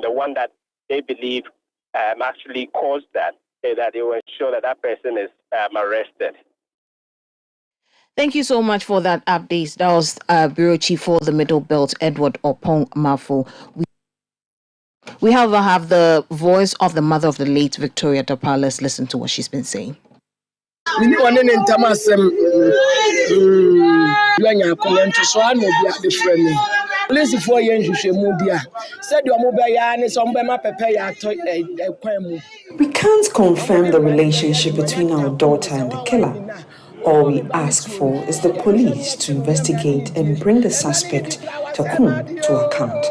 the one that they believe actually caused that, that they will ensure that that person is arrested. Thank you so much for that update. That was Bureau Chief for the Middle Belt, Edward Opong Mafo. We however have the voice of the mother of the late Victoria Dapar. Let's listen to what she's been saying. We can't confirm the relationship between our daughter and the killer. All we ask for is the police to investigate and bring the suspect, Takun, to account.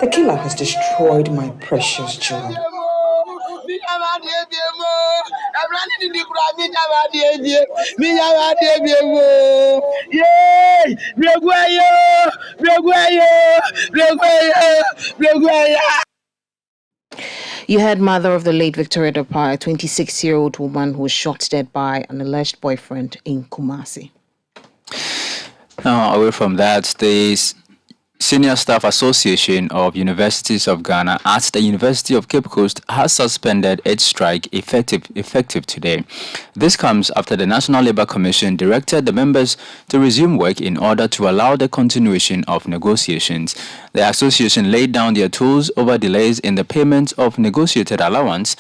The killer has destroyed my precious jewel. You heard mother of the late Victoria Dapar, a 26-year-old woman who was shot dead by an alleged boyfriend in Kumasi. Now, away from that, the Senior Staff Association of Universities of Ghana at the University of Cape Coast has suspended its strike effective today. This comes after the National Labour Commission directed the members to resume work in order to allow the continuation of negotiations. The association laid down their tools over delays in the payment of negotiated allowance,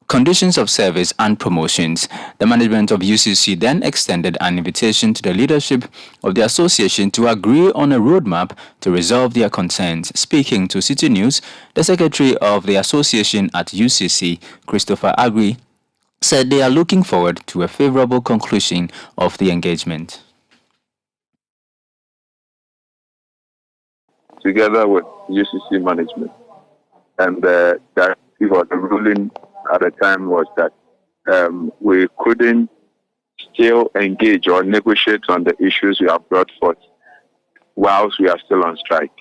conditions of service and promotions. The management of UCC then extended an invitation to the leadership of the association to agree on a roadmap to resolve their concerns. Speaking to Citi News, the secretary of the association at UCC, Christopher Agri, said they are looking forward to a favorable conclusion of the engagement. Together with UCC management and the directive or the ruling at the time was that we couldn't still engage or negotiate on the issues we have brought forth whilst we are still on strike.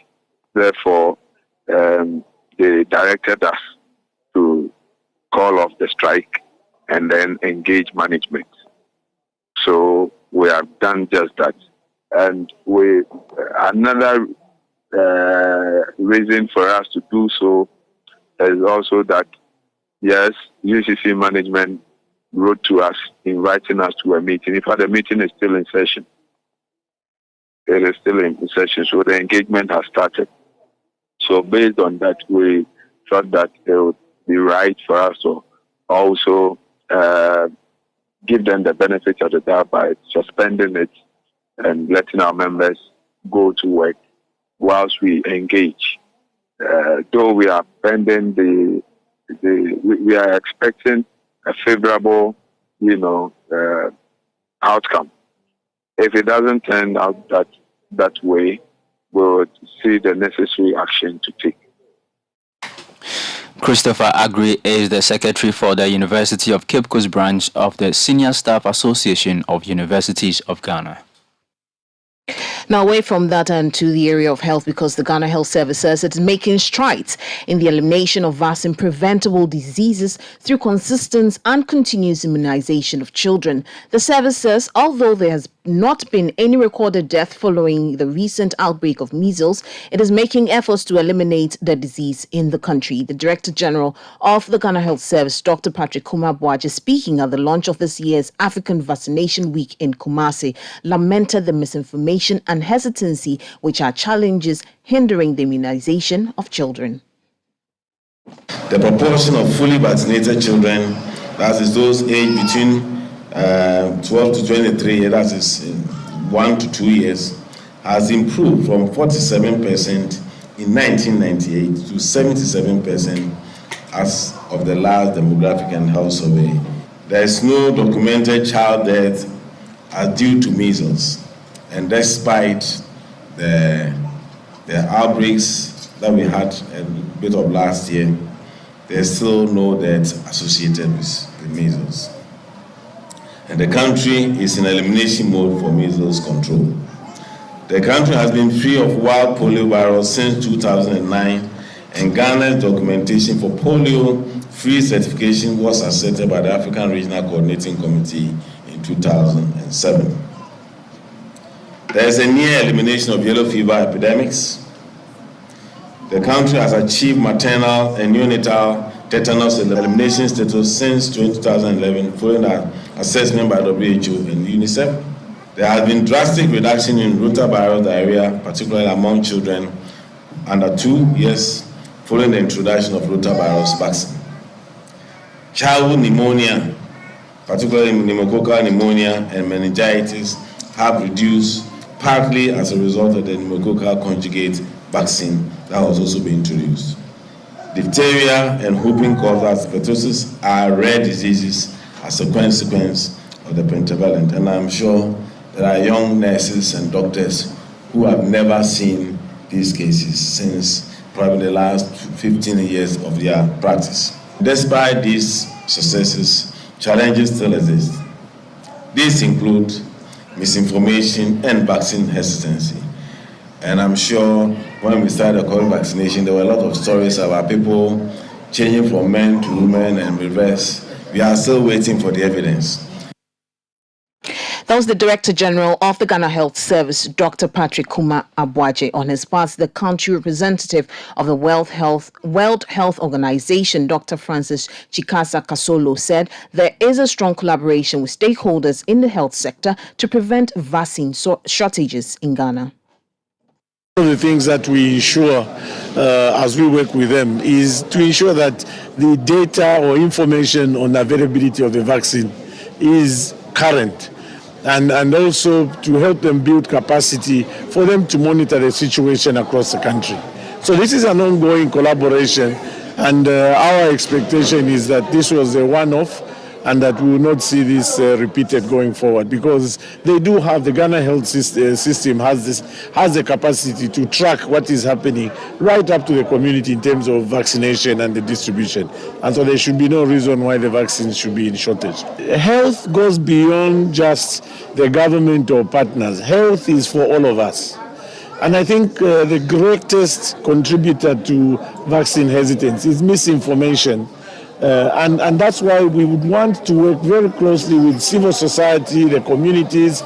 Therefore, they directed us to call off the strike and then engage management. So we have done just that. And another reason for us to do so is also that yes, UCC management wrote to us inviting us to a meeting. In fact, the meeting is still in session. It is still in session, so the engagement has started. So based on that, we thought that it would be right for us to also give them the benefit of the doubt by suspending it and letting our members go to work whilst we engage. Though we are pending we are expecting a favorable, outcome. If it doesn't turn out that way, we will see the necessary action to take. Christopher Agri is the secretary for the University of Cape Coast branch of the Senior Staff Association of Universities of Ghana. Now, away from that and to the area of health, because the Ghana Health Service says it is making strides in the elimination of vaccine-preventable diseases through consistent and continuous immunization of children. The service says, although there has not been any recorded death following the recent outbreak of measles, it is making efforts to eliminate the disease in the country. The Director General of the Ghana Health Service, Dr. Patrick Kumar-Boache, speaking at the launch of this year's African Vaccination Week in Kumasi, lamented the misinformation and hesitancy, which are challenges hindering the immunization of children. The proportion of fully vaccinated children, that is those aged between 12 to 23, that is 1 to 2 years, has improved from 47% in 1998 to 77% as of the last demographic and health survey. There is no documented child death as due to measles, and despite the outbreaks that we had a bit of last year, there's still no death associated with the measles. And the country is in elimination mode for measles control. The country has been free of wild polio virus since 2009, and Ghana's documentation for polio-free certification was accepted by the African Regional Coordinating Committee in 2007. There is a near elimination of yellow fever epidemics. The country has achieved maternal and neonatal tetanus elimination status since 2011, following an assessment by WHO and UNICEF. There has been drastic reduction in rotavirus diarrhea, particularly among children under 2 years, following the introduction of rotavirus vaccine. Childhood pneumonia, particularly pneumococcal pneumonia and meningitis, have reduced partly as a result of the pneumococcal conjugate vaccine that was also being introduced. Diphtheria and whooping cough as pertussis are rare diseases as a consequence of the pentavalent, and I'm sure there are young nurses and doctors who have never seen these cases since probably the last 15 years of their practice. Despite these successes, challenges still exist. These include misinformation and vaccine hesitancy. And I'm sure when we started the COVID vaccination, there were a lot of stories about people changing from men to women and reverse. We are still waiting for the evidence. That was the Director General of the Ghana Health Service, Dr. Patrick Kuma Abwaje. On his part, the country representative of the World Health Organization, Dr. Francis Chikasa Kasolo, said there is a strong collaboration with stakeholders in the health sector to prevent vaccine shortages in Ghana. One of the things that we ensure as we work with them is to ensure that the data or information on availability of the vaccine is current, and also to help them build capacity for them to monitor the situation across the country. So this is an ongoing collaboration, and our expectation is that this was a one-off and that we will not see this repeated going forward, because they do have, the Ghana health system has the capacity to track what is happening right up to the community in terms of vaccination and the distribution. And so there should be no reason why the vaccines should be in shortage. Health goes beyond just the government or partners. Health is for all of us. And I think the greatest contributor to vaccine hesitance is misinformation. And that's why we would want to work very closely with civil society, the communities,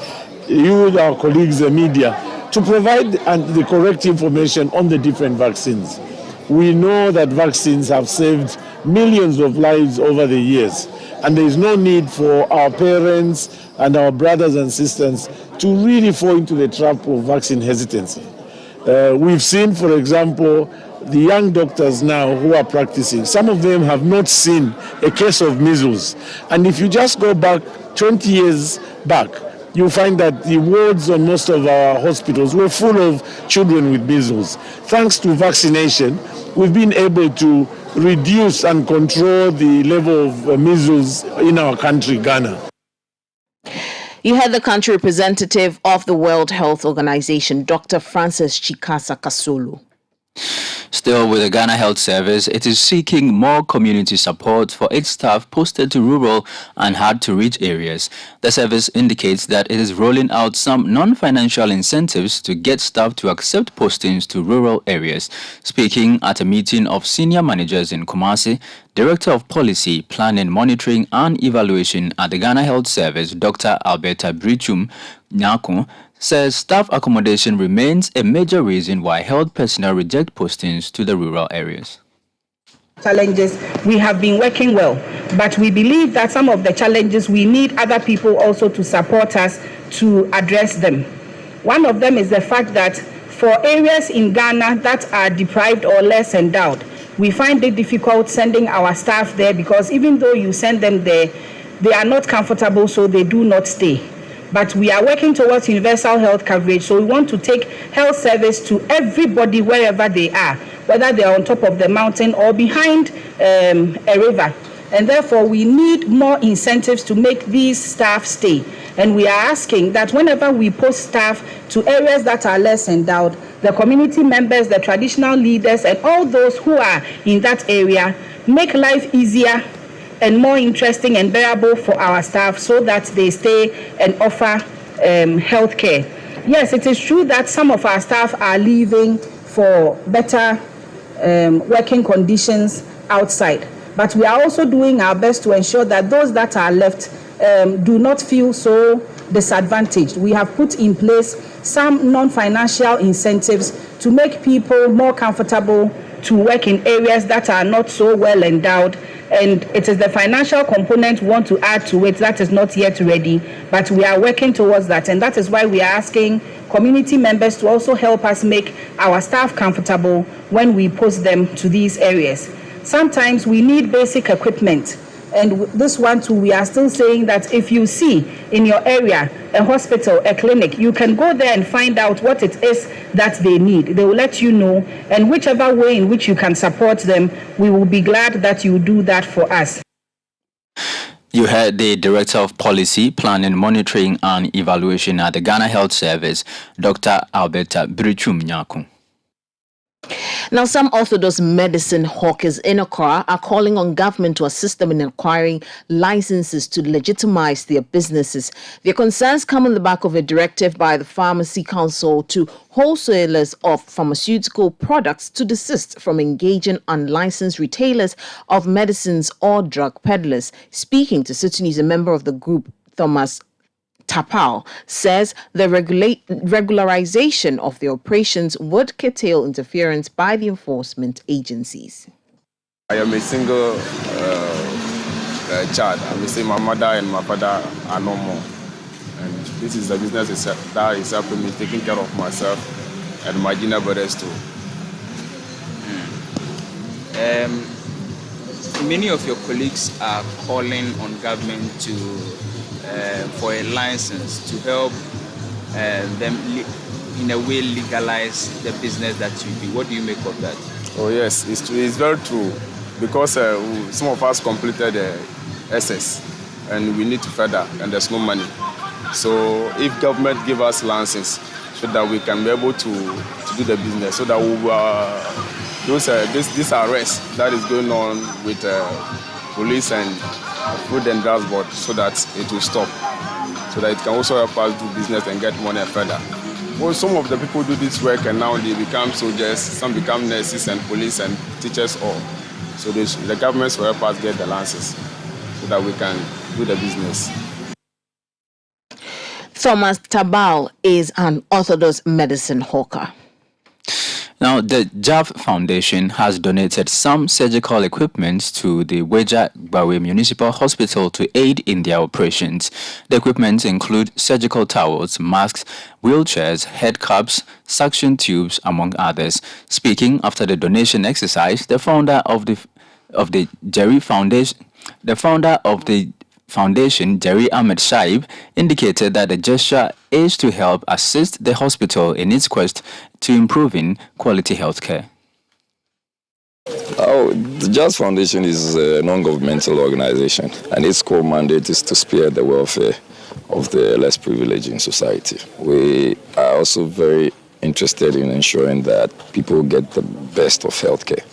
you, our colleagues, the media, to provide the correct information on the different vaccines. We know that vaccines have saved millions of lives over the years, and there is no need for our parents and our brothers and sisters to really fall into the trap of vaccine hesitancy. We've seen, for example, the young doctors now who are practicing, some of them have not seen a case of measles. And if you just go back 20 years back, you'll find that the wards on most of our hospitals were full of children with measles. Thanks to vaccination, we've been able to reduce and control the level of measles in our country, Ghana. You had the country representative of the World Health Organization, Dr. Francis Chikasa Kasolo. Still with the Ghana Health Service, it is seeking more community support for its staff posted to rural and hard-to-reach areas. The service indicates that it is rolling out some non-financial incentives to get staff to accept postings to rural areas. Speaking at a meeting of senior managers in Kumasi, Director of Policy, Planning, Monitoring and Evaluation at the Ghana Health Service, Dr. Alberta Brichum Nyako, says staff accommodation remains a major reason why health personnel reject postings to the rural areas. Challenges, we have been working well, but we believe that some of the challenges we need other people also to support us to address them. One of them is the fact that for areas in Ghana that are deprived or less endowed, we find it difficult sending our staff there, because even though you send them there, they are not comfortable, so they do not stay. But we are working towards universal health coverage, so we want to take health service to everybody wherever they are, whether they are on top of the mountain or behind a river. And therefore, we need more incentives to make these staff stay. And we are asking that whenever we post staff to areas that are less endowed, the community members, the traditional leaders, and all those who are in that area make life easier and more interesting and bearable for our staff, so that they stay and offer health care. Yes, it is true that some of our staff are leaving for better working conditions outside, but we are also doing our best to ensure that those that are left do not feel so disadvantaged. We have put in place some non-financial incentives to make people more comfortable to work in areas that are not so well endowed. And it is the financial component we want to add to it that is not yet ready, but we are working towards that. And that is why we are asking community members to also help us make our staff comfortable when we post them to these areas. Sometimes we need basic equipment. And this one too, we are still saying that if you see in your area a hospital, a clinic, you can go there and find out what it is that they need. They will let you know, and whichever way in which you can support them, we will be glad that you do that for us. You heard the Director of Policy, Planning, Monitoring and Evaluation at the Ghana Health Service, Dr. Alberta Brichum Nyaku. Now, some orthodox medicine hawkers in Accra are calling on government to assist them in acquiring licenses to legitimize their businesses. Their concerns come on the back of a directive by the Pharmacy Council to wholesalers of pharmaceutical products to desist from engaging unlicensed retailers of medicines or drug peddlers. Speaking to Citi News, a member of the group, Thomas Tapal, says the regularization of the operations would curtail interference by the enforcement agencies. I am a single child. I may say my mother and my father are no more. And this is the business that is helping me taking care of myself and my junior brothers too. Many of your colleagues are calling on government for a license to help them in a way legalize the business that you do. What do you make of that? Oh yes, it's very true, because some of us completed SS and we need to further, and there's no money. So if government give us license so that we can be able to do the business, so that we this arrest that is going on with police and Food and Drugs Board, so that it will stop, so that it can also help us do business and get money further. Well, some of the people do this work and now they become soldiers, some become nurses and police and teachers all. So the governments will help us get the licenses so that we can do the business. Thomas Tabal is an orthodox medicine hawker. Now, the JAV Foundation has donated some surgical equipment to the Weja Gbawe Municipal Hospital to aid in their operations. The equipment include surgical towels, masks, wheelchairs, head caps, suction tubes, among others. Speaking after the donation exercise, the founder of the Jerry Foundation, Jerry Ahmed Shaib, indicated that the gesture is to help assist the hospital in its quest to improving quality healthcare. The JAS Foundation is a non-governmental organization, and its core mandate is to spear the welfare of the less privileged in society. We are also very interested in ensuring that people get the best of healthcare.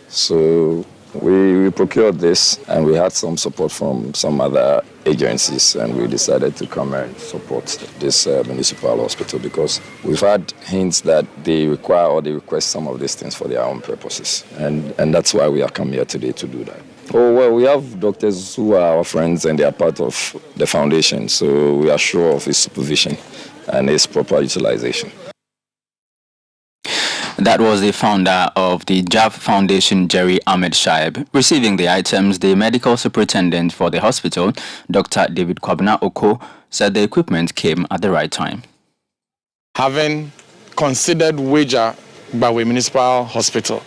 So we procured this, and we had some support from some other agencies, and we decided to come and support this municipal hospital because we've had hints that they require or they request some of these things for their own purposes, and that's why we are come here today to do that. Oh, well, we have doctors who are our friends and they are part of the foundation, so we are sure of its supervision and its proper utilization. That was the founder of the JAV Foundation, Jerry Ahmed Shaib. Receiving the items, the medical superintendent for the hospital, Dr. David Kwabena Oko, said the equipment came at the right time. Having considered Weja Gbawe Municipal Hospital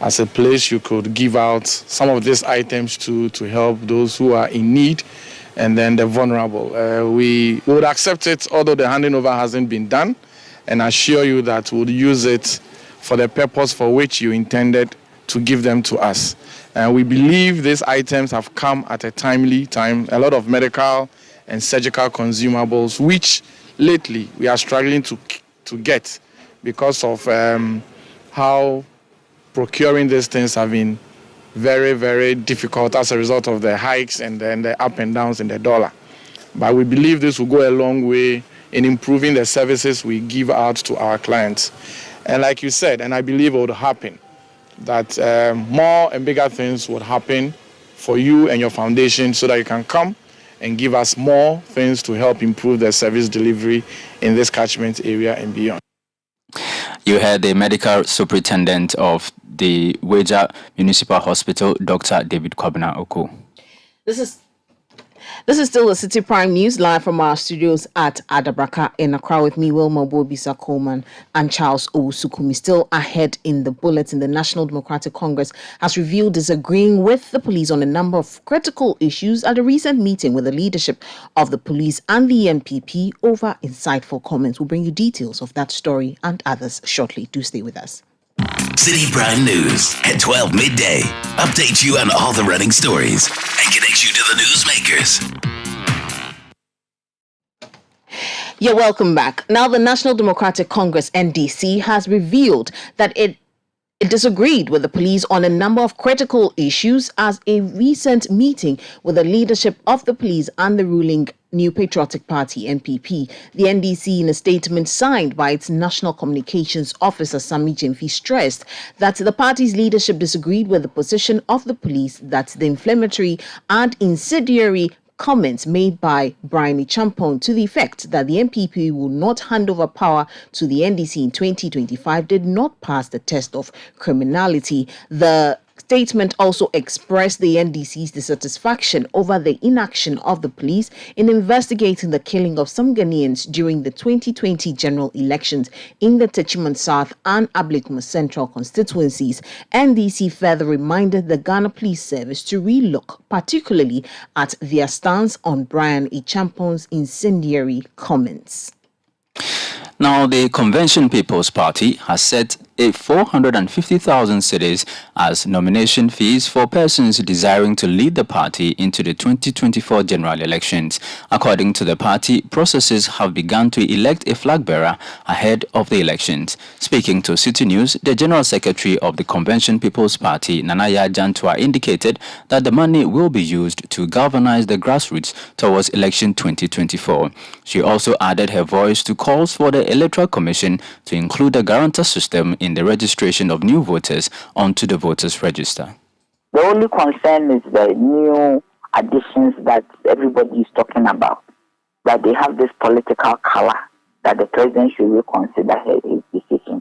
as a place you could give out some of these items to help those who are in need and then the vulnerable, we would accept it, although the handing over hasn't been done, and assure you that we'll use it for the purpose for which you intended to give them to us. And we believe these items have come at a timely time. A lot of medical and surgical consumables, which lately we are struggling to get because of how procuring these things have been very, very difficult as a result of the hikes and then the up and downs in the dollar. But we believe this will go a long way in improving the services we give out to our clients. And like you said, and I believe it would happen, that more and bigger things would happen for you and your foundation so that you can come and give us more things to help improve the service delivery in this catchment area and beyond. You heard the medical superintendent of the Weja Municipal Hospital, Dr. David Kwabena Oko. This is still the City Prime News live from our studios at Adabraka in Accra with me, Wilma Bobisa Coleman and Charles Owusukumi. Still ahead in the bulletin, the National Democratic Congress has revealed disagreeing with the police on a number of critical issues at a recent meeting with the leadership of the police and the NPP over insightful comments. We'll bring you details of that story and others shortly. Do stay with us. City Prime News at 12 midday. Update you on all the running stories and connect you to the newsmakers. You're welcome back. Now, the National Democratic Congress, NDC, has revealed that it disagreed with the police on a number of critical issues as a recent meeting with the leadership of the police and the ruling New Patriotic Party, NPP. The NDC, in a statement signed by its National Communications Officer, Sami Jemfi, stressed that the party's leadership disagreed with the position of the police that the inflammatory and incendiary comments made by Brian Champon to the effect that the NPP will not hand over power to the NDC in 2025 did not pass the test of criminality. The statement also expressed the NDC's dissatisfaction over the inaction of the police in investigating the killing of some Ghanaians during the 2020 general elections in the Techiman South and Ablekuma Central constituencies. NDC further reminded the Ghana Police Service to relook particularly at their stance on Brian Champon's incendiary comments. Now, the Convention People's Party has set a 450,000 cedis as nomination fees for persons desiring to lead the party into the 2024 general elections. According to the party, processes have begun to elect a flag bearer ahead of the elections. Speaking to Citi News, the General Secretary of the Convention People's Party, Nanaya Jantua, indicated that the money will be used to galvanize the grassroots towards election 2024. She also added her voice to calls for the Electoral Commission to include a guarantor system in the registration of new voters onto the voters register. The only concern is the new additions that everybody is talking about, that they have this political color, that the president should reconsider his decision.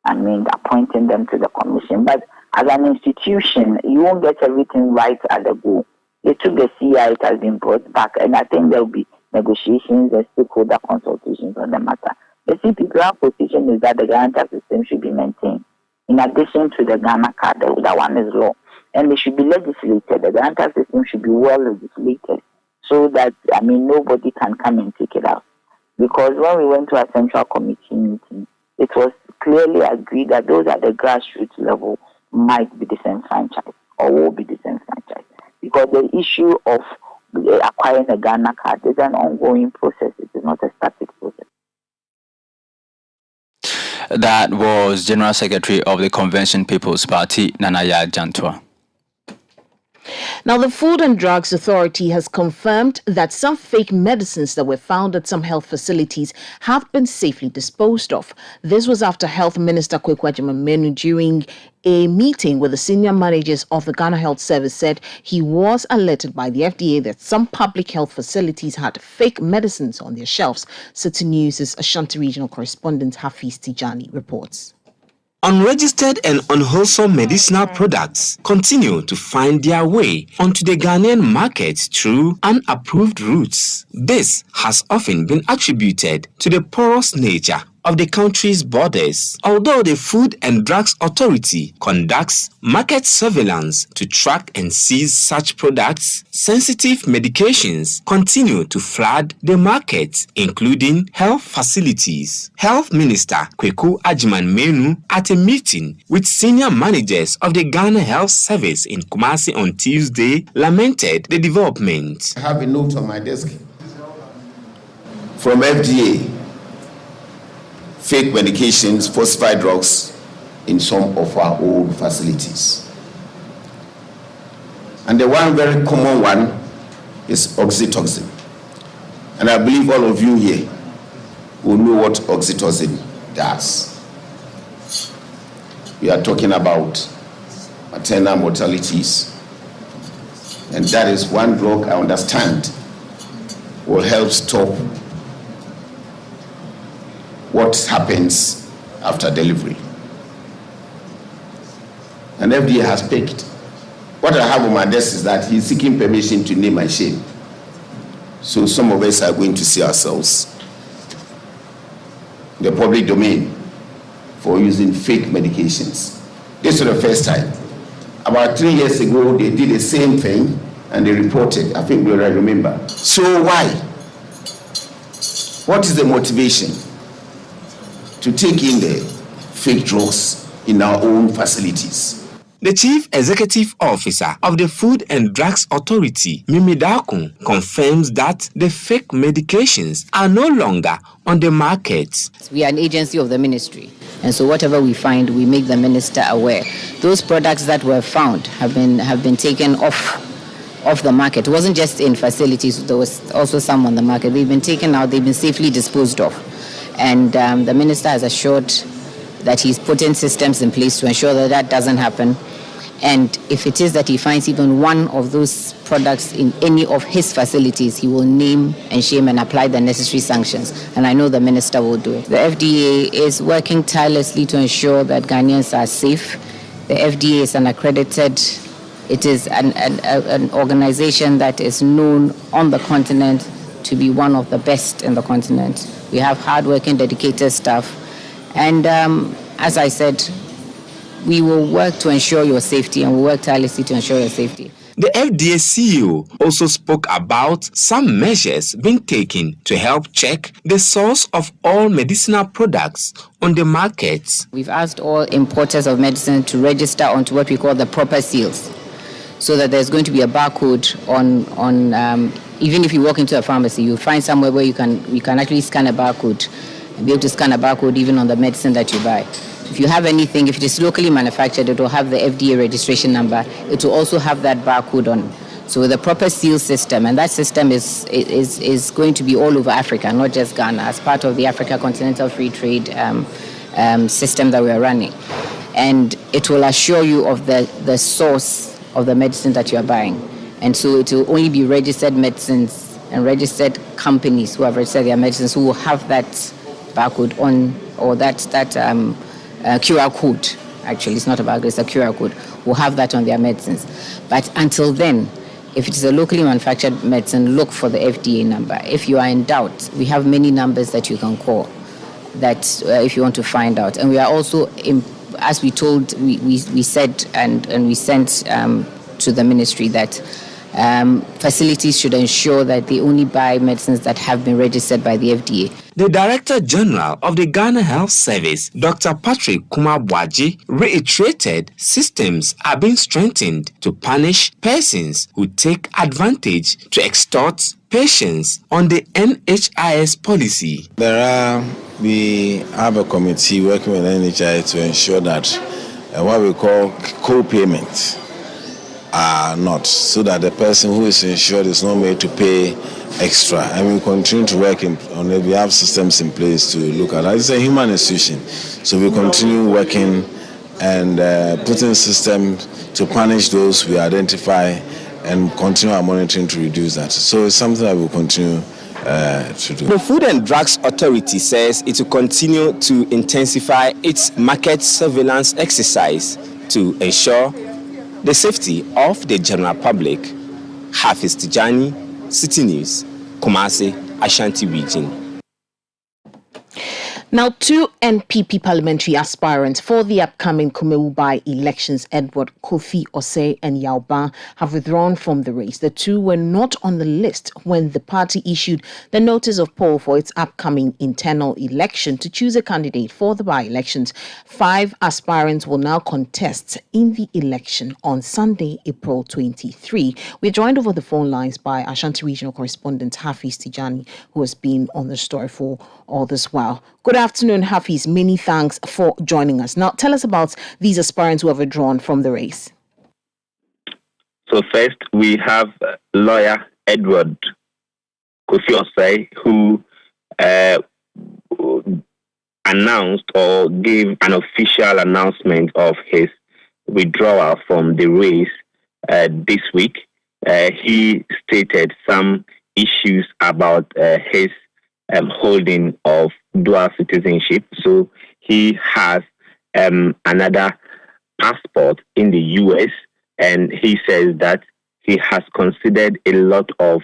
I mean, appointing them to the commission. But as an institution, you won't get everything right at the go. They took the CI, it has been brought back, and I think there will be negotiations and stakeholder consultations on the matter. The CPPR position is that the guarantor system should be maintained. In addition to the Ghana card, that one is law. And it should be legislated. The guarantor system should be well legislated so that, nobody can come and take it out. Because when we went to a central committee meeting, it was clearly agreed that those at the grassroots level might be disenfranchised or will be disenfranchised. Because the issue of acquiring a Ghana card is an ongoing process. It is not a static process. That was General Secretary of the Convention People's Party, Nanaya Jantua. Now, the Food and Drugs Authority has confirmed that some fake medicines that were found at some health facilities have been safely disposed of. This was after Health Minister Kweku Agyeman during a meeting with the senior managers of the Ghana Health Service said he was alerted by the FDA that some public health facilities had fake medicines on their shelves. Citi News' Ashanti Regional Correspondent Hafiz Tijani reports. Unregistered and unwholesome medicinal products continue to find their way onto the Ghanaian market through unapproved routes. This has often been attributed to the porous nature of the country's borders. Although the Food and Drugs Authority conducts market surveillance to track and seize such products, sensitive medications continue to flood the market, including health facilities. Health Minister Kweku Agyeman at a meeting with senior managers of the Ghana Health Service in Kumasi on Tuesday lamented the development. I have a note on my desk from FDA. Fake medications, falsified drugs in some of our old facilities. And the one very common one is oxytocin. And I believe all of you here will know what oxytocin does. We are talking about maternal mortalities. And that is one drug I understand will help stop what happens after delivery. And FDA has picked. What I have on my desk is that he's seeking permission to name and shame. So some of us are going to see ourselves in the public domain for using fake medications. This was the first time. About 3 years ago, they did the same thing and they reported. I think we already remember. So why? What is the motivation to take in the fake drugs in our own facilities? The Chief Executive Officer of the Food and Drugs Authority, Mimi Dakun, confirms that the fake medications are no longer on the market. We are an agency of the ministry, and so whatever we find, we make the minister aware. Those products that were found have been taken off the market. It wasn't just in facilities, there was also some on the market. They've been taken out, they've been safely disposed of. And the minister has assured that he's putting systems in place to ensure that that doesn't happen. And if it is that he finds even one of those products in any of his facilities, he will name and shame and apply the necessary sanctions. And I know the minister will do it. The FDA is working tirelessly to ensure that Ghanaians are safe. The FDA is an accredited, it is an organization that is known on the continent to be one of the best in the continent. We have hardworking, dedicated staff. And as I said, we will work to ensure your safety, and we'll work tirelessly to ensure your safety. The FDA CEO also spoke about some measures being taken to help check the source of all medicinal products on the market. We've asked all importers of medicine to register onto what we call the proper seals, so that there's going to be a barcode on even if you walk into a pharmacy, you'll find somewhere where you can actually scan a barcode and be able to scan a barcode even on the medicine that you buy. If you have anything, if it is locally manufactured, it will have the FDA registration number. It will also have that barcode on. So with a proper seal system, and that system is going to be all over Africa, not just Ghana, as part of the Africa Continental Free Trade system that we are running. And it will assure you of the source of the medicine that you are buying. And so it will only be registered medicines and registered companies who have registered their medicines who will have that barcode on, or that QR code. Actually, it's not a barcode, it's a QR code. Will have that on their medicines. But until then, if it is a locally manufactured medicine, look for the FDA number. If you are in doubt, we have many numbers that you can call that if you want to find out. And we are also, as we told, we said and we sent to the ministry that facilities should ensure that they only buy medicines that have been registered by the FDA. The Director General of the Ghana Health Service, Dr. Patrick Kumabwaji, reiterated systems are being strengthened to punish persons who take advantage to extort patients on the NHIS policy. We have a committee working with NHIS to ensure that what we call co-payments are not, so that the person who is insured is not made to pay extra. And we continue to work on it. We have systems in place to look at that. It's a human institution, so we continue working and putting systems to punish those we identify and continue our monitoring to reduce that. So it's something that we'll continue to do. The Food and Drugs Authority says it will continue to intensify its market surveillance exercise to ensure the safety of the general public. Hafiz Tijani, Citi News, Kumasi, Ashanti Region. Now, two NPP parliamentary aspirants for the upcoming Kumewu by-elections, Edward Kofi Osei and Yao Ban, have withdrawn from the race. The two were not on the list when the party issued the notice of poll for its upcoming internal election to choose a candidate for the by-elections. 5 aspirants will now contest in the election on Sunday, April 23. We're joined over the phone lines by Ashanti Regional Correspondent Hafiz Tijani, who has been on the story for all this while. Good afternoon, Hafiz. Many thanks for joining us. Now, tell us about these aspirants who have withdrawn from the race. So first, we have lawyer Edward Kofi Osei, who announced or gave an official announcement of his withdrawal from the race this week. He stated some issues about his holding of dual citizenship. So he has another passport in the US, and he says that he has considered a lot of,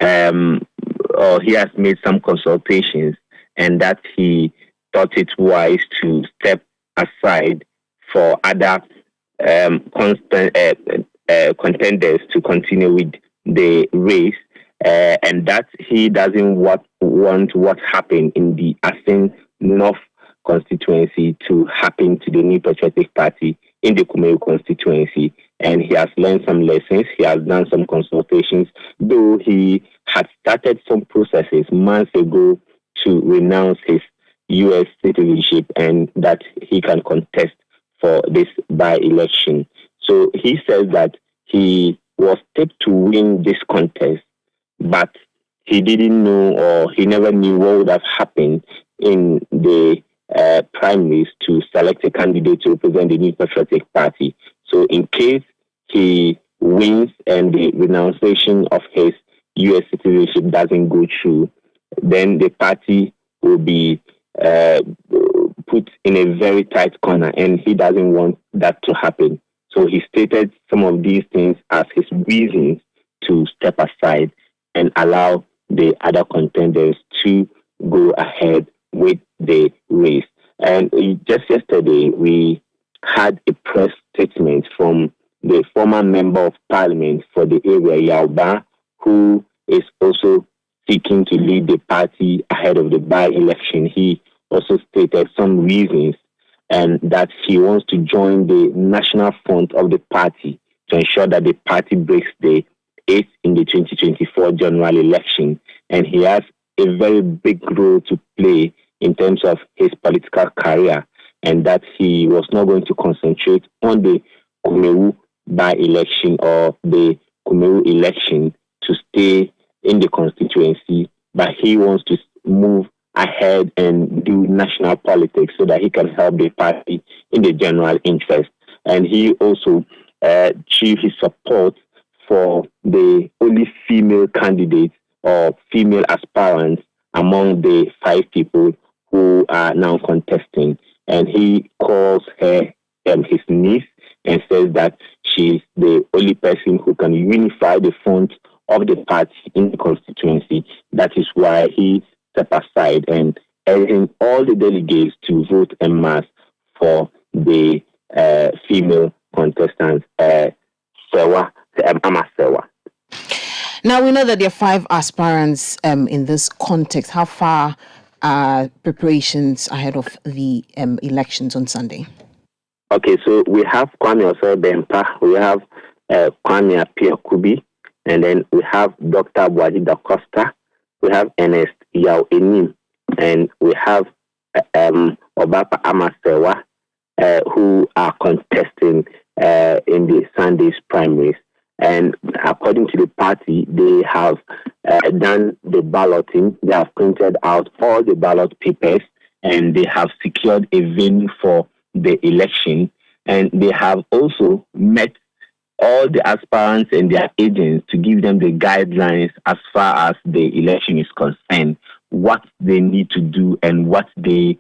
or he has made some consultations, and that he thought it wise to step aside for other contenders to continue with the race, and that he doesn't want what happened in the Asin North constituency to happen to the New Patriotic Party in the Kumeru constituency. And he has learned some lessons. He has done some consultations, though he had started some processes months ago to renounce his U.S. citizenship and that he can contest for this by-election. So he says that he was tipped to win this contest, but he didn't know, or he never knew what would have happened in the primaries to select a candidate to represent the New Patriotic Party. So in case he wins and the renunciation of his U.S. citizenship doesn't go through, then the party will be put in a very tight corner, and he doesn't want that to happen. So he stated some of these things as his reasons to step aside and allow the other contenders to go ahead with the race. And just yesterday, we had a press statement from the former member of parliament for the area, Yauba, who is also seeking to lead the party ahead of the by-election. He also stated some reasons, and that he wants to join the national front of the party to ensure that the party breaks the eighth in the 2024 general election. And he has a very big role to play in terms of his political career, and that he was not going to concentrate on the Kumeru by-election or the Kumeru election to stay in the constituency, but he wants to move ahead and do national politics so that he can help the party in the general interest. And he also achieved his support for the only female candidates or female aspirants among the 5 people who are now contesting. And he calls her his niece and says that she's the only person who can unify the front of the party in the constituency. That is why he stepped aside and urging all the delegates to vote en masse for the female contestants, Sewa, Amasewa. Now, we know that there are 5 aspirants in this context. How far are preparations ahead of the elections on Sunday? Okay, so we have Kwame Osei-Bempah, we have Kwame Appiah-Kubi, and then we have Dr. Boaji Da Costa, we have Ernest Yao Enim, and we have Obapa Amasewa, who are contesting in the Sunday's primaries. And according to the party, they have done the balloting. They have printed out all the ballot papers, and they have secured a venue for the election. And they have also met all the aspirants and their agents to give them the guidelines as far as the election is concerned, what they need to do and what they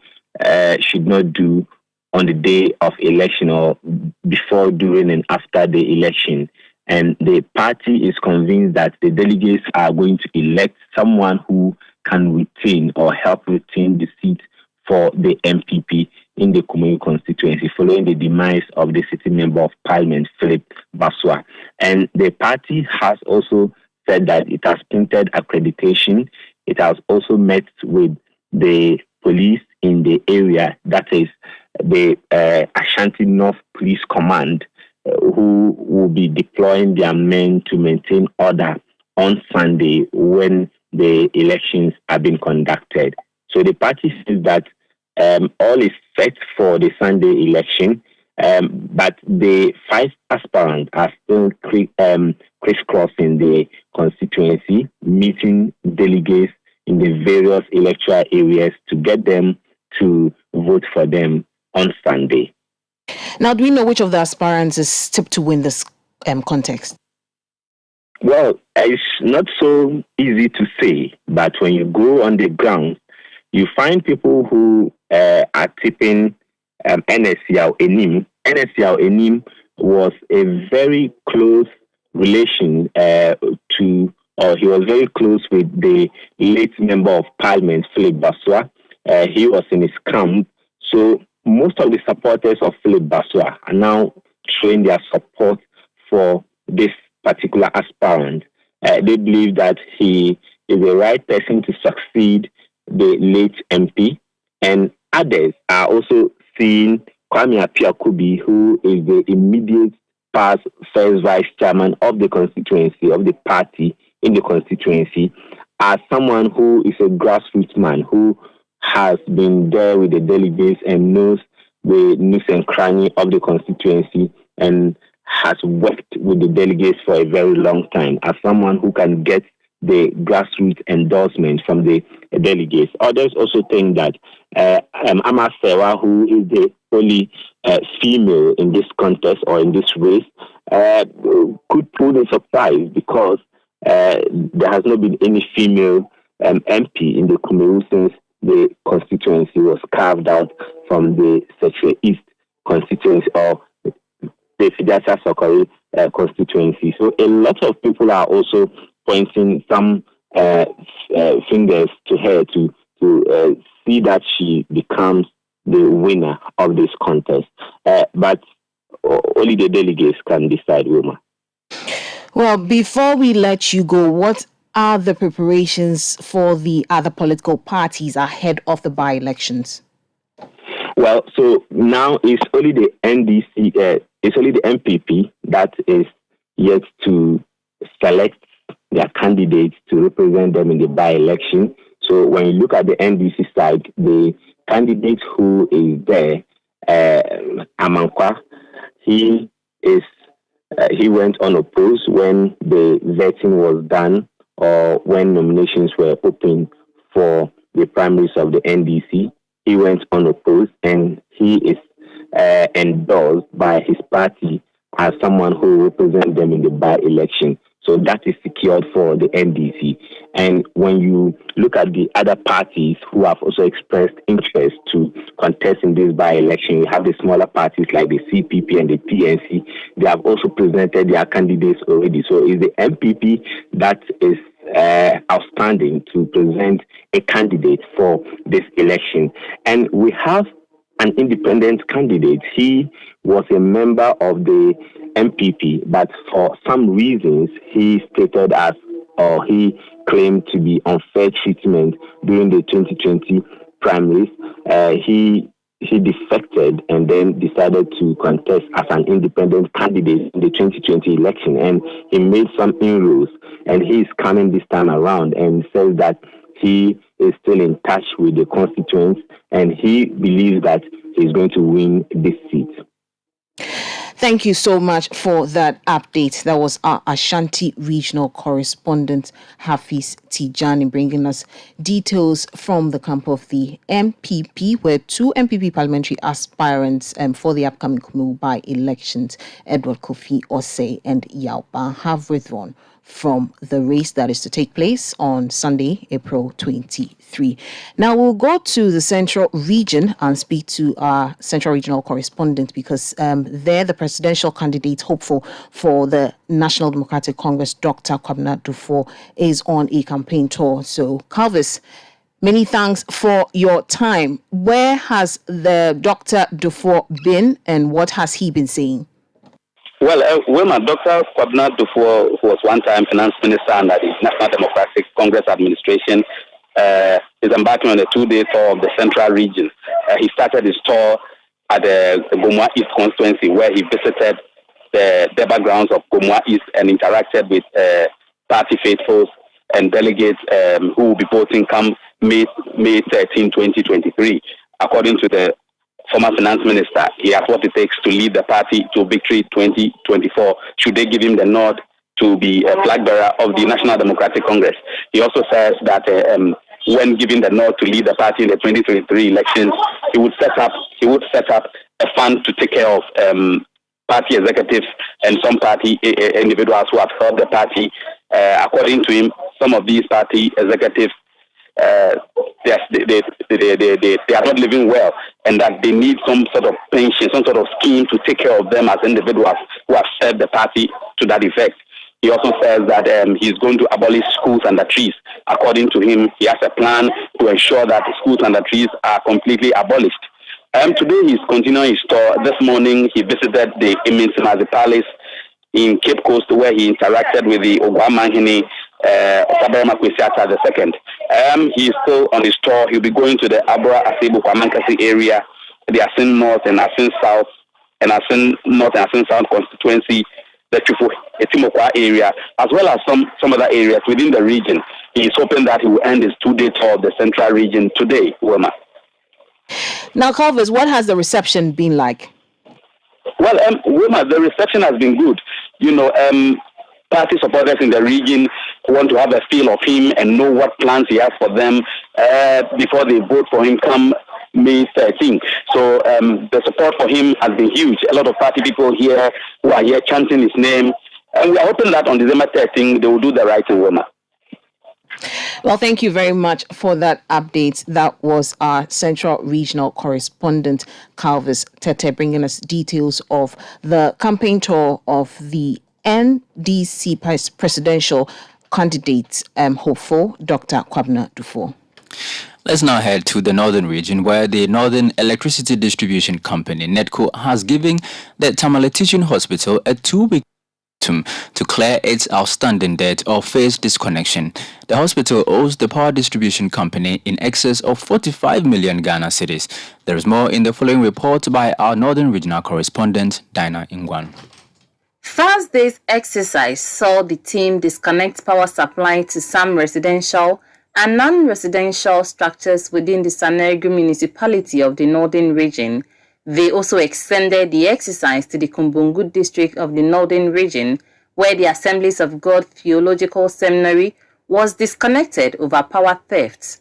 should not do on the day of election or before, during, and after the election. And the party is convinced that the delegates are going to elect someone who can retain or help retain the seat for the MPP in the Kumeru constituency, following the demise of the Citi Member of Parliament, Philip Baswa. And the party has also said that it has printed accreditation. It has also met with the police in the area, that is the Ashanti North Police Command, who will be deploying their men to maintain order on Sunday when the elections are being conducted. So the party says that all is set for the Sunday election, but the 5 aspirants are still crisscrossing the constituency, meeting delegates in the various electoral areas to get them to vote for them on Sunday. Now, do we know which of the aspirants is tipped to win this contest? Well, it's not so easy to say, but when you go on the ground, you find people who are tipping NSCL Enim. NSCL Enim was a very close relation he was very close with the late Member of Parliament, Philip Baswa. He was in his camp. So most of the supporters of Philip Baswa are now showing their support for this particular aspirant. They believe that he is the right person to succeed the late MP. And others are also seeing Kwame Appiah-Kubi, who is the immediate past first vice chairman of the constituency, of the party in the constituency, as someone who is a grassroots man who has been there with the delegates and knows the nooks and crannies of the constituency and has worked with the delegates for a very long time, as someone who can get the grassroots endorsement from the delegates. Others also think that Ama Sewa, who is the only female in this contest or in this race, could pull the surprise because there has not been any female MP in the Kumeru since the constituency was carved out from the Central East constituency or the Fidjasa Sokori constituency. So a lot of people are also pointing some fingers to her to see that she becomes the winner of this contest. But only the delegates can decide, Wilma. Well, before we let you go, what are the preparations for the other political parties ahead of the by-elections? Well, so now it's only the NDC, it's only the MPP that is yet to select their candidates to represent them in the by-election. So when you look at the NDC side, the candidate who is there, Amankwa, he went unopposed when the vetting was done or when nominations were open for the primaries of the NDC. He went unopposed and he is endorsed by his party as someone who represents them in the by-election. So that is secured for the NDC. And when you look at the other parties who have also expressed interest to contest in this by-election, you have the smaller parties like the CPP and the PNC. They have also presented their candidates already. So it's the MPP that is outstanding to present a candidate for this election. And we have an independent candidate. He was a member of the MPP, but for some reasons he stated as, or he claimed to be unfair treatment during the 2020 primaries. He defected and then decided to contest as an independent candidate in the 2020 election, and he made some inroads, and he is coming this time around and says that he is still in touch with the constituents and he believes that he's going to win this seat. Thank you so much for that update. That was our Ashanti regional correspondent, Hafiz Tijani, bringing us details from the camp of the MPP, where two MPP parliamentary aspirants for the upcoming Kumu by-elections, Edward Kofi Osei and Yauba, have withdrawn from the race that is to take place on Sunday, April 23. Now we'll go to the Central Region and speak to our Central Regional correspondent because there the presidential candidate hopeful for the National Democratic Congress, Dr. Kwabena Duffuor, is on a campaign tour. So, Calvis, many thanks for your time. Where has the Dr. Duffuor been and what has he been saying? Well, Wilma, Dr. Kwabena Duffuor, who was one time finance minister under the National Democratic Congress administration, is embarking on a 2-day tour of the Central Region. He started his tour at the Gomua East constituency, where he visited the Deba grounds of Gomua East and interacted with party faithfuls and delegates who will be voting come May 13, 2023. According to the former finance minister, he has what it takes to lead the party to victory 2024, should they give him the nod to be a flag bearer of the National Democratic Congress. He also says that when given the nod to lead the party in the 2023 elections, he would set up a fund to take care of party executives and some party individuals who have helped the party. According to him, some of these party executives they are not living well, and that they need some sort of pension, some sort of scheme to take care of them as individuals who have served the party to that effect. He also says that he's going to abolish schools under trees. According to him, he has a plan to ensure that schools under trees are completely abolished. Today he's continuing his tour. This morning he visited the Iminsimazi Palace in Cape Coast, where he interacted with the Ogwamahini Osabarama Kwesiata II. He is still on his tour. He'll be going to the Abra Asebu Kwamankasi area, the Asin North and Asin South, and Asin North and Asin South constituency, the Chufu Etimokwa area, as well as some other areas within the region. He is hoping that he will end his 2-day tour of the central region today, Wilma. Now, Calvis, what has the reception been like? Well, Wilma, the reception has been good. You know, party supporters in the region want to have a feel of him and know what plans he has for them before they vote for him come May 13. So the support for him has been huge. A lot of party people here who are here chanting his name. And we are hoping that on December 13, they will do the right thing, Wilma. Well, thank you very much for that update. That was our Central Regional Correspondent, Calvis Tete, bringing us details of the campaign tour of the NDC presidential candidate, hopeful, Dr. Kwabena Duffuor. Let's now head to the northern region, where the Northern Electricity Distribution Company, NEDCO, has given the Tamale Teaching Hospital a 2-week to clear its outstanding debt or face disconnection. The hospital owes the power distribution company in excess of 45 million Ghana cedis. There is more in the following report by our Northern Regional Correspondent, Dinah Ingwan. Thursday's exercise saw the team disconnect power supply to some residential and non-residential structures within the Sanergu municipality of the Northern region. They also extended the exercise to the Kumbungu district of the Northern region, where the Assemblies of God Theological Seminary was disconnected over power theft.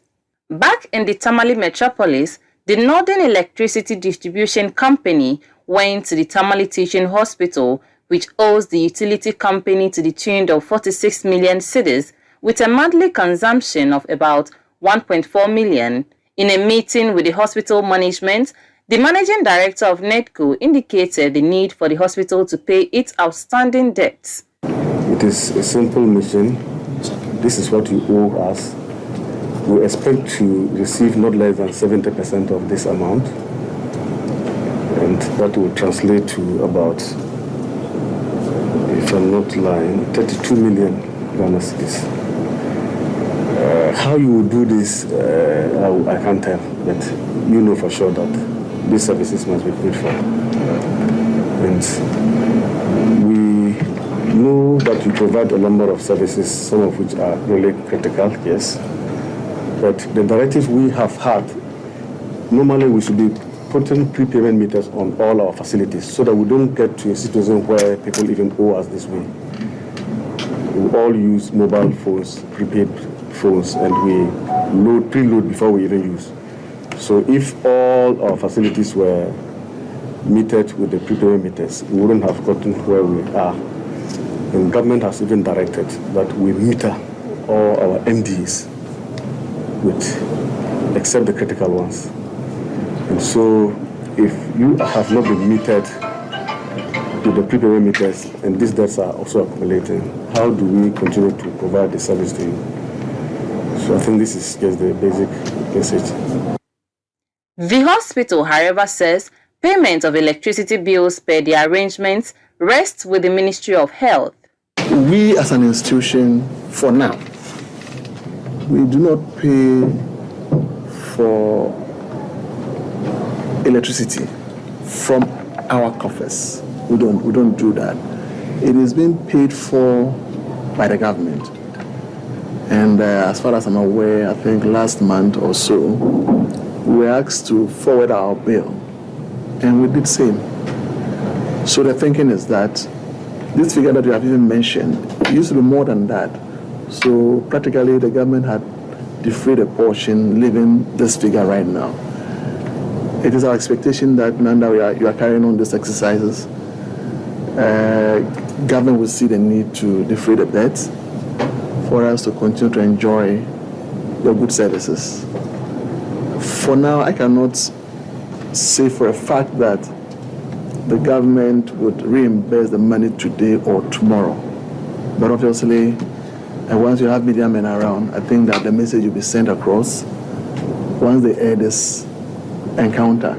Back in the Tamale metropolis, the Northern Electricity Distribution Company went to the Tamale Teaching Hospital, which owes the utility company to the tune of 46 million cedis, with a monthly consumption of about 1.4 million. In a meeting with the hospital management, the managing director of NEDCO indicated the need for the hospital to pay its outstanding debts. It is a simple mission. This is what you owe us. We expect to receive not less than 70% of this amount, and that will translate to about, if I'm not lying, 32 million Ghana cedis. How you will do this, I can't tell, but you know for sure that these services must be paid for. And we know that you provide a number of services, some of which are really critical, yes. But the directive we have had, normally we should be putting prepayment meters on all our facilities so that we don't get to a situation where people even owe us this way. We all use mobile phones, prepaid phones, and we preload before we even use. So if all our facilities were metered with the prepayment meters, we wouldn't have gotten where we are. And government has even directed that we meter all our MDs except the critical ones. And so if you have not been metered with the prepayment meters and these debts are also accumulating, how do we continue to provide the service to you? So I think this is just the basic message. The hospital, however, says payment of electricity bills per the arrangements rests with the Ministry of Health. We as an institution, for now, we do not pay for electricity from our coffers. We don't do that. It is being paid for by the government. And as far as I'm aware, I think last month or so, we were asked to forward our bill, and we did same. So the thinking is that this figure that you have even mentioned used to be more than that. So practically the government had defrayed a portion, leaving this figure right now. It is our expectation that now that you are carrying on these exercises, government will see the need to defray the debts for us to continue to enjoy your good services. For now, I cannot say for a fact that the government would reimburse the money today or tomorrow. But obviously, once you have media men around, I think that the message will be sent across once they air this encounter.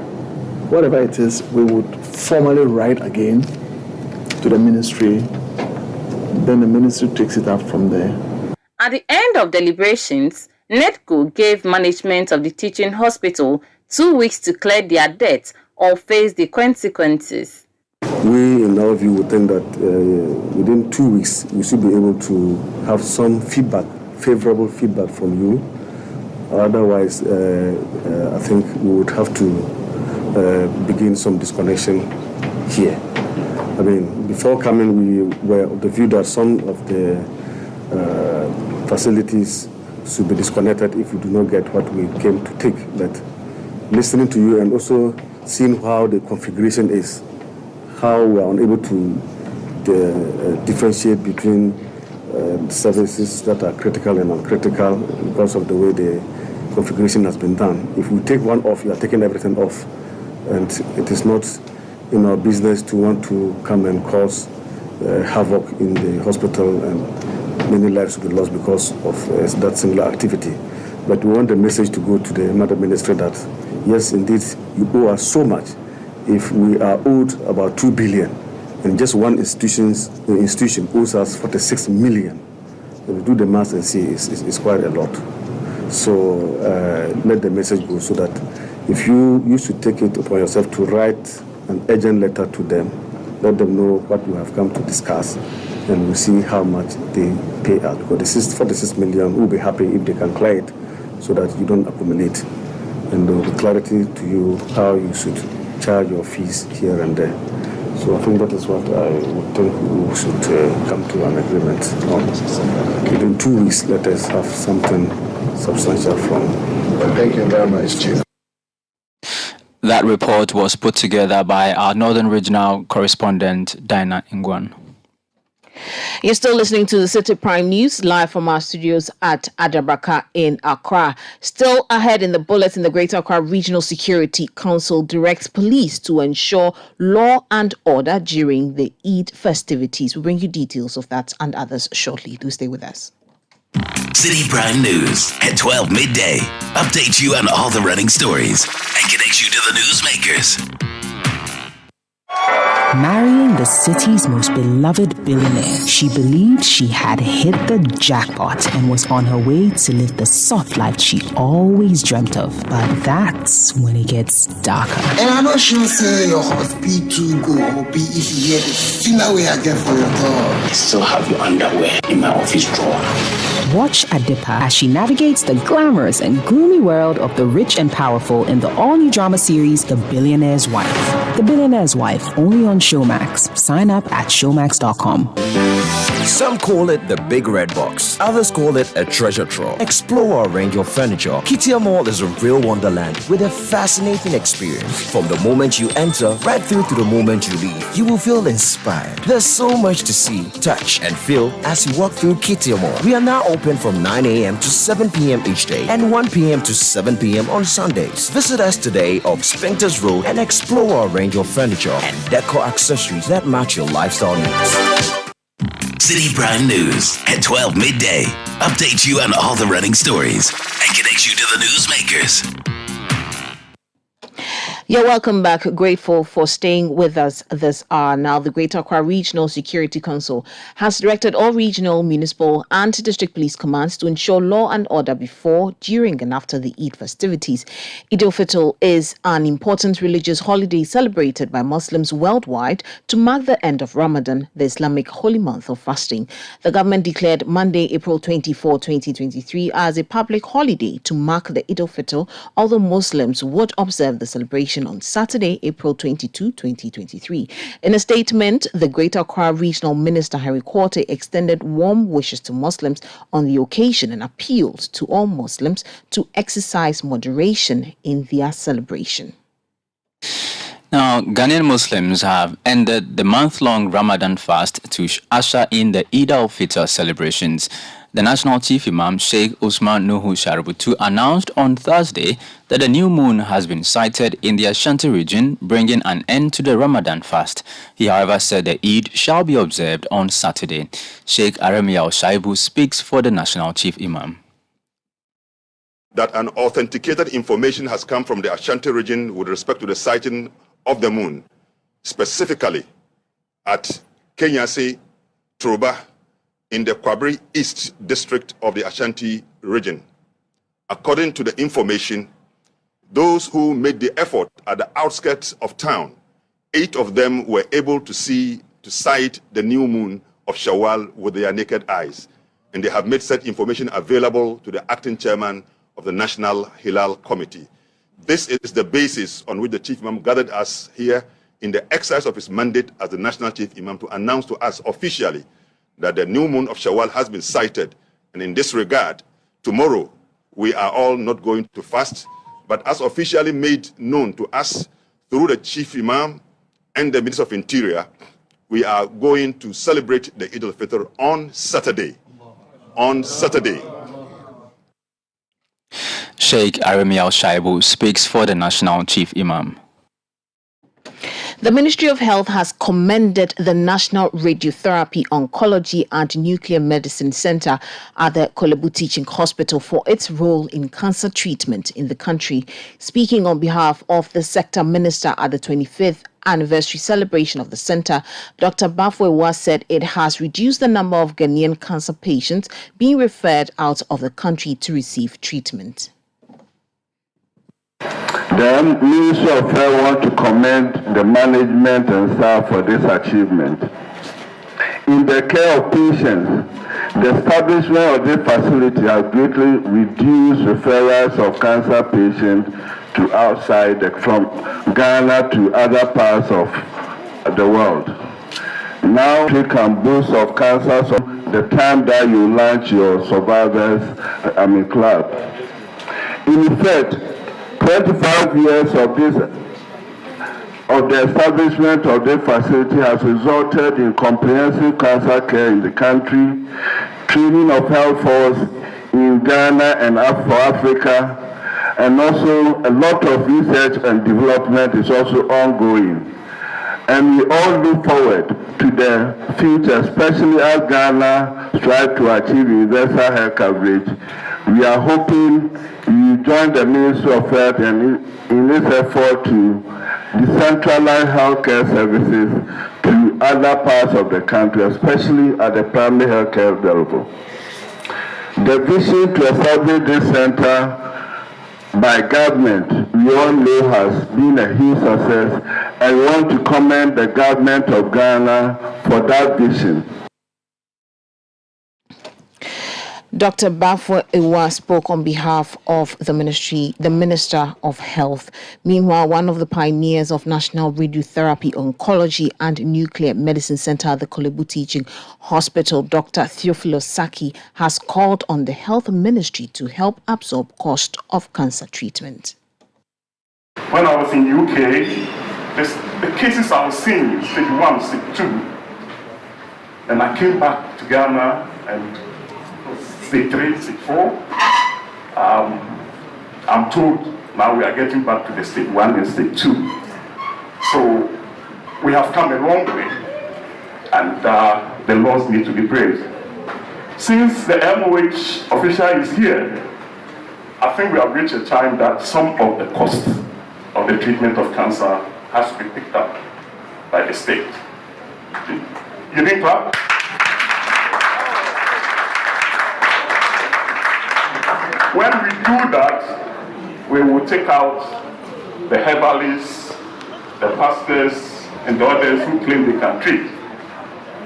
Whatever it is, we would formally write again to the ministry. Then the ministry takes it up from there. At the end of deliberations, NEDCO gave management of the teaching hospital 2 weeks to clear their debt or face the consequences. We, in our view, would think that within 2 weeks, we should be able to have some feedback, favorable feedback from you. Otherwise, I think we would have to begin some disconnection here. I mean, before coming, we were of the view that some of the facilities should be disconnected if we do not get what we came to take. But listening to you and also seeing how the configuration is, how we are unable to differentiate between services that are critical and uncritical because of the way the configuration has been done. If we take one off, you are taking everything off. And it is not in our business to want to come and cause havoc in the hospital, and many lives will be lost because of that singular activity. But we want the message to go to the Madam Minister that, yes, indeed, you owe us so much. If we are owed about 2 billion, and just one institution owes us 46 million, if we do the math and see, it's quite a lot. So let the message go so that if you should take it upon yourself to write an urgent letter to them, let them know what we have come to discuss, and we'll see how much they pay us. Because this is 46 million, we'll be happy if they can clear it so that you don't accumulate. And there will be clarity to you how you should charge your fees here and there. So I think that is what I would think we should come to an agreement on. Within 2 weeks, let us have something substantial from. Well, thank you very much, Chief. That report was put together by our Northern Regional correspondent, Dinah Ingwan. You're still listening to the Citi Prime News live from our studios at Adabraka in Accra. Still ahead in the bulletin, the Greater Accra Regional Security Council directs police to ensure law and order during the Eid festivities. We'll bring you details of that and others shortly. Do stay with us. Citi Prime News at 12 midday. Update you on all the running stories and connect you to the newsmakers. Marrying the city's most beloved billionaire, she believed she had hit the jackpot and was on her way to live the soft life she always dreamt of. But that's when it gets darker. And I'm not sure say your husband to go be if you hear the final way I get for your dog. I still have your underwear in my office drawer. Watch Adipa as she navigates the glamorous and gloomy world of the rich and powerful in the all-new drama series, The Billionaire's Wife. The Billionaire's Wife, only on Showmax. Sign up at showmax.com. Some call it the Big Red Box. Others call it a treasure trove. Explore our range of furniture. Kitia Mall is a real wonderland with a fascinating experience. From the moment you enter, right through to the moment you leave, you will feel inspired. There's so much to see, touch, and feel as you walk through Kitia Mall. We are now open from 9 a.m. to 7 p.m. each day and 1 p.m. to 7 p.m. on Sundays. Visit us today off Spinkters Road and explore our range of furniture and decor accessories that match your lifestyle needs. Citi Prime News at 12 midday. Update you on all the running stories and connect you to the newsmakers. You're welcome back. Grateful for staying with us this hour. Now, the Greater Accra Regional Security Council has directed all regional, municipal and district police commands to ensure law and order before, during and after the Eid festivities. Eid al-Fitr is an important religious holiday celebrated by Muslims worldwide to mark the end of Ramadan, the Islamic holy month of fasting. The government declared Monday, April 24, 2023 as a public holiday to mark the Eid al-Fitr, although Muslims would observe the celebration on Saturday, April 22, 2023. In a statement, the Greater Accra Regional Minister Harry Quartey extended warm wishes to Muslims on the occasion and appealed to all Muslims to exercise moderation in their celebration. Now, Ghanaian Muslims have ended the month-long Ramadan fast to usher in the Eid al-Fitr celebrations. The National Chief Imam Sheikh Usman Nuhu Shaributu announced on Thursday that a new moon has been sighted in the Ashanti region, bringing an end to the Ramadan fast. He, however, said the Eid shall be observed on Saturday. Sheikh Aremia Shaibu speaks for the National Chief Imam. That an authenticated information has come from the Ashanti region with respect to the sighting of the moon, specifically at Kenyasi, Truba, in the Kwabri East district of the Ashanti region. According to the information, those who made the effort at the outskirts of town, 8 of them were able to sight the new moon of Shawwal with their naked eyes. And they have made such information available to the acting chairman of the National Hilal Committee. This is the basis on which the Chief Imam gathered us here in the exercise of his mandate as the National Chief Imam to announce to us officially that the new moon of Shawwal has been sighted. And in this regard, tomorrow we are all not going to fast, but as officially made known to us through the Chief Imam and the Minister of Interior, we are going to celebrate the Eid al-Fitr on Saturday. On Saturday. Sheikh Aremia Shaibu speaks for the National Chief Imam. The Ministry of Health has commended the National Radiotherapy, Oncology and Nuclear Medicine Center at the Kolebu Teaching Hospital for its role in cancer treatment in the country. Speaking on behalf of the sector minister at the 25th anniversary celebration of the center, Dr. Bafwewa said it has reduced the number of Ghanaian cancer patients being referred out of the country to receive treatment. The Ministry of Health want to commend the management and staff for this achievement. In the care of patients, the establishment of this facility has greatly reduced referrals of cancer patients to outside from Ghana to other parts of the world. Now we can boast of cancer so the time that you launch your survivors club. In effect, 25 years of the establishment of this facility has resulted in comprehensive cancer care in the country, training of health force in Ghana and for Africa, and also a lot of research and development is also ongoing. And we all look forward to the future, especially as Ghana strives to achieve universal health coverage. We are hoping you join the Ministry of Health in this effort to decentralize healthcare services to other parts of the country, especially at the primary healthcare level. The vision to establish this center by government, we all know, has been a huge success, and we want to commend the government of Ghana for that vision. Dr. Bafwewa spoke on behalf of the Minister of Health. Meanwhile, one of the pioneers of National Radiotherapy, Oncology and Nuclear Medicine Center at the Kolebu Teaching Hospital, Dr. Theophilus Saki, has called on the Health Ministry to help absorb cost of cancer treatment. When I was in UK, the cases I was seeing, stage 1, stage 2, and I came back to Ghana and stage 3, stage 4, I'm told now we are getting back to the stage 1 and stage 2. So we have come a long way, and the laws need to be praised. Since the MOH official is here, I think we have reached a time that some of the cost of the treatment of cancer has to be picked up by the state. You didn't clap? When we do that, we will take out the herbalists, the pastors, and the others who claim they can treat.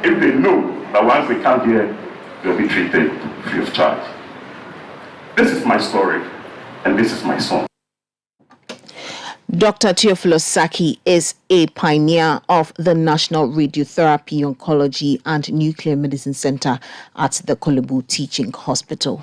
If they know that once they come here, they'll be treated free of charge. This is my story, and this is my song. Dr. Theophilus Saki is a pioneer of the National Radiotherapy, Oncology and Nuclear Medicine Center at the Kolebu Teaching Hospital.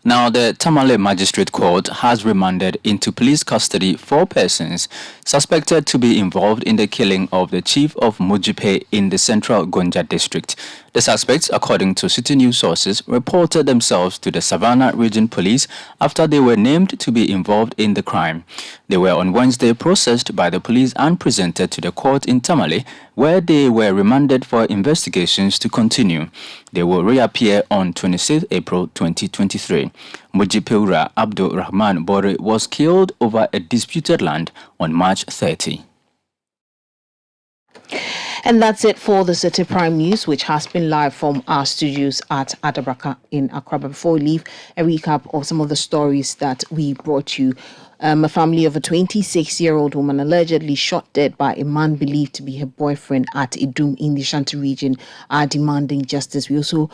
Now, the Tamale Magistrate Court has remanded into police custody 4 persons suspected to be involved in the killing of the chief of Mujipe in the central Gonja district. The suspects, according to Citi news sources, reported themselves to the Savannah Region Police after they were named to be involved in the crime. They were on Wednesday processed by the police and presented to the court in Tamale, where they were remanded for investigations to continue. They will reappear on 26 April 2023. Mujipeura Abdul Rahman Bore was killed over a disputed land on March 30. And that's it for the Citi Prime News, which has been live from our studios at Adabraka in Accra. Before we leave, a recap of some of the stories that we brought you. A family of a 26-year-old woman allegedly shot dead by a man believed to be her boyfriend at Idum in the Ashanti region are demanding justice. We also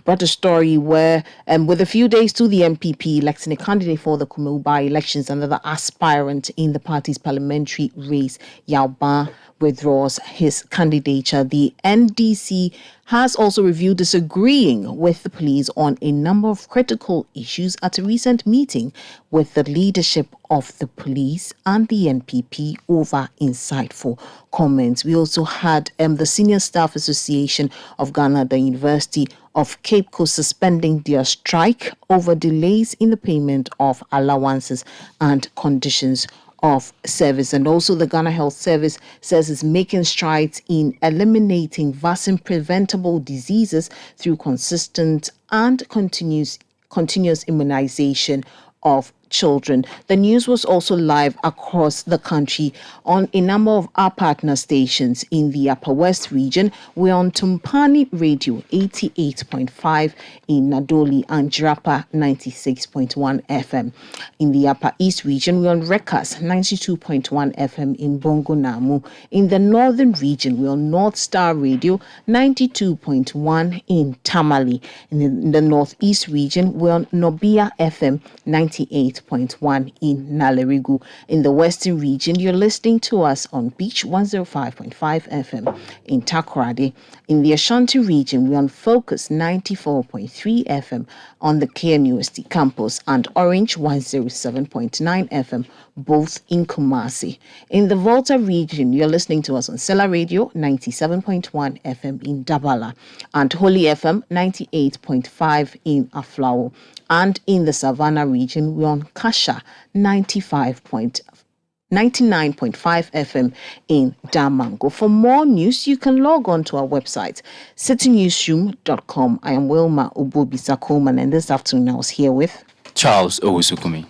brought a story where, with a few days to the MPP electing a candidate for the Kumu by-elections, another aspirant in the party's parliamentary race, Yauban, withdraws his candidature. The NDC has also reviewed disagreeing with the police on a number of critical issues at a recent meeting with the leadership of the police and the NPP over insightful comments. We also had the Senior Staff Association of Ghana, the University of Cape Coast, suspending their strike over delays in the payment of allowances and conditions of service. And also the Ghana Health Service says it's making strides in eliminating vaccine preventable diseases through consistent and continuous immunization of children. The news was also live across the country on a number of our partner stations in the Upper West region. We're on Tumpani Radio 88.5 in Nadoli and Jirapa 96.1 FM. In the Upper East region, we're on Rekas 92.1 FM in Bongo Namu. In the Northern region, we're on North Star Radio 92.1 in Tamale. In the Northeast region, we're on Nobia FM 98.1 in Nalerigu. In the Western region, you're listening to us on Beach 105.5 FM in Takoradi. In the Ashanti region, we're on Focus 94.3 FM on the KMUST campus and Orange 107.9 FM, both in Kumasi. In the Volta region, you're listening to us on Sela Radio 97.1 FM in Dabala and Holy FM 98.5 in Aflao. And in the Savannah region, we're on Kasha 99.5 FM in Damango. For more news, you can log on to our website, citynewsroom.com. I am Wilma Ubobisa Coleman, and this afternoon I was here with Charles Owusukumi.